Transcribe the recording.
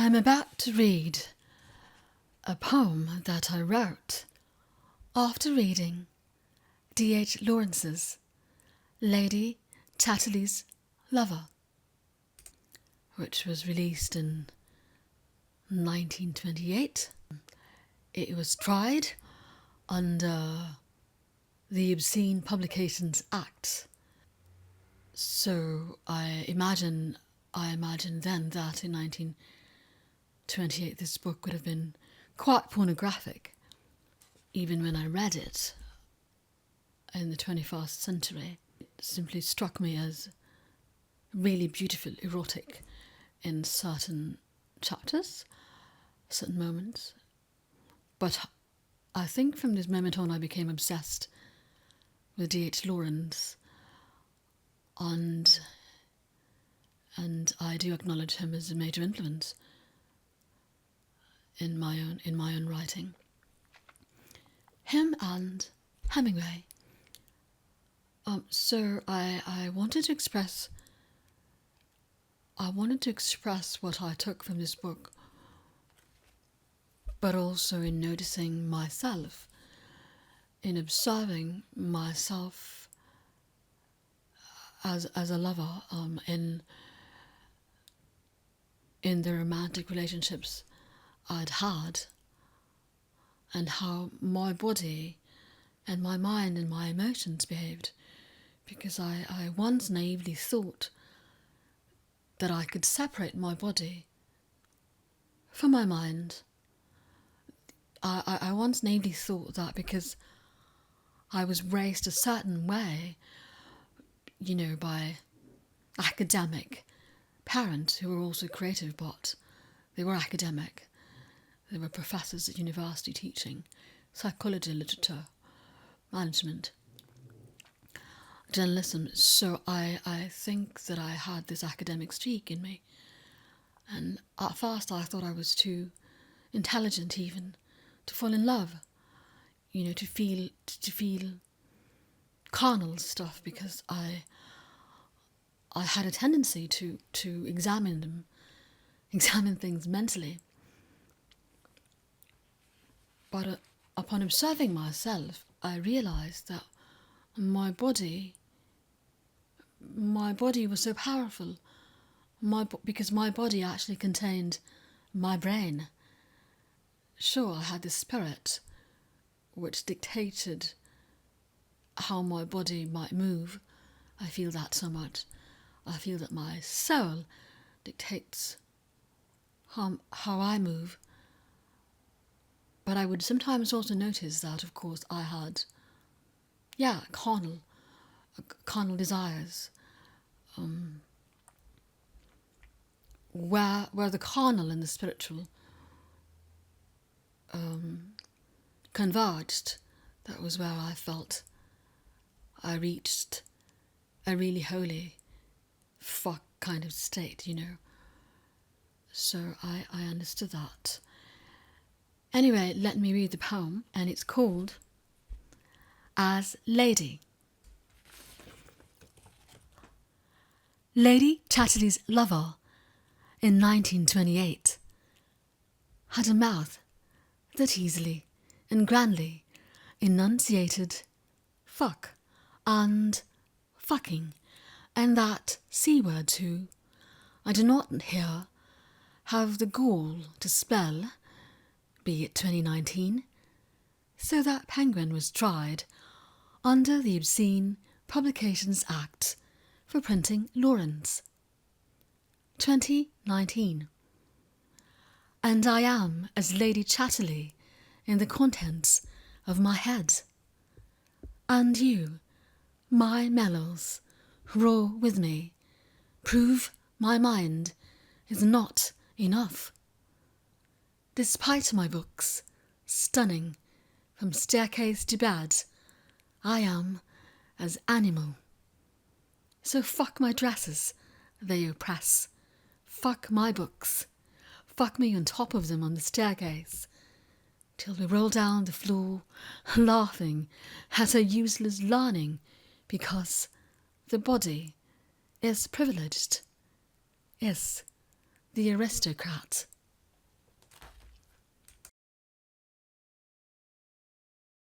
I'm about to read a poem that I wrote after reading D.H. Lawrence's Lady Chatterley's Lover, which was released in 1928. It was tried under the Obscene Publications Act. So I imagine then that in 1928 this book would have been quite pornographic, even when I read it in the 21st century. It simply struck me as really beautiful, erotic in certain chapters, certain moments. But I think from this moment on I became obsessed with D.H. Lawrence, and I do acknowledge him as a major influence in my own writing. Him and Hemingway. So I wanted to express what I took from this book, but also in noticing myself, in observing myself as a lover, in the romantic relationships I'd had, and how my body and my mind and my emotions behaved, because I once naively thought that I could separate my body from my mind. I once naively thought that because I was raised a certain way, by academic parents who were also creative, but they were academic. They were professors at university teaching psychology, literature, management, journalism. So I think that I had this academic streak in me. And at first I thought I was too intelligent even to fall in love, to feel carnal stuff, because I had a tendency to examine things mentally. But upon observing myself, I realized that my body was so powerful, because my body actually contained my brain. Sure, I had this spirit which dictated how my body might move. I feel that so much. I feel that my soul dictates how I move. But I would sometimes also notice that, of course, I had, carnal desires, where the carnal and the spiritual converged. That was where I felt I reached a really holy fuck kind of state, So I understood that. Anyway, let me read the poem, and it's called As Lady. Lady Chatterley's lover in 1928 had a mouth that easily and grandly enunciated fuck and fucking, and that C-word too. I do not here have the gall to spell, be it 2019, so that penguin was tried under the Obscene Publications Act for printing Lawrence. 2019. And I am as Lady Chatterley in the contents of my head. And you, my Mellors, roar with me, prove my mind is not enough. Despite my books, stunning from staircase to bed, I am as animal. So fuck my dresses, they oppress. Fuck my books. Fuck me on top of them on the staircase, till we roll down the floor, laughing at a useless learning, because the body is privileged, is the aristocrat.